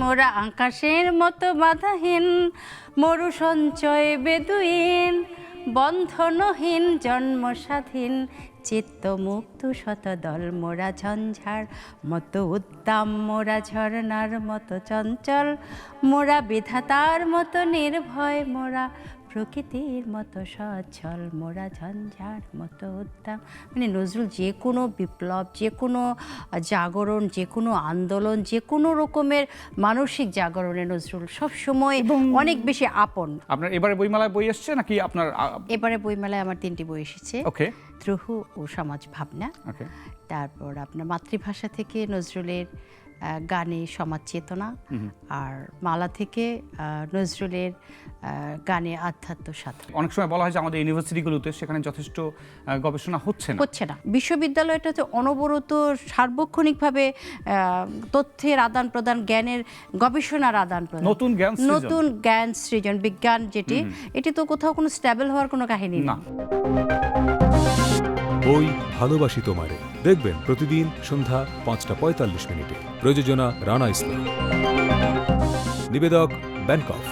মোরা আকাশের মতো বাধাহীন, মরু সঞ্চয় বেদুইন, বন্ধনহীন জন্ম স্বাধীন, চিত্ত মুক্ত শতদল। মোরা ঝঞ্ঝার মতো উদ্দাম, মোরা ঝর্ণার মতো চঞ্চল, মোরা বিধাতার মতো নির্ভয়, মোরা প্রকৃতির মতো সচ্ছল, মোরা ঝঞ্ঝার মতো উদ্দাম। মানে নজরুল যে কোনো বিপ্লব, যে কোনো জাগরণ, যে কোনো আন্দোলন, যে কোনো রকমের মানসিক জাগরণে নজরুল সবসময় অনেক বেশি আপন। আপনার এবারে বইমেলায় বই এসছে নাকি আপনার? এবারে বইমেলায় আমার 3টি বই এসেছে। ওকে। ত্রুহু ও সমাজ ভাবনা, ওকে। তারপর আপনার মাতৃভাষা থেকে নজরুলের গানে সমাজ চেতনা, আর মালা থেকে নজরুলের গানে আধ্যাত্ম সাধনা। অনেক সময় বলা হয় যে আমাদের ইউনিভার্সিটিগুলোতে সেখানে যথেষ্ট গবেষণা হচ্ছে না। বিশ্ববিদ্যালয়টা তো অনবরত সার্বক্ষণিকভাবে তথ্যের আদান প্রদান, জ্ঞানের গবেষণার আদান প্রদান, নতুন জ্ঞান সৃজন, বিজ্ঞান যেটি, এটি তো কোথাও কোনো স্ট্যাবল হওয়ার কোনো কাহিনী না। বই ভালোবাসি তোমারে দেখবেন প্রতিদিন সন্ধ্যা 5টা 45 মিনিটে। প্রযোজনা রানা ইসলাম, নিবেদক ব্যাংকক।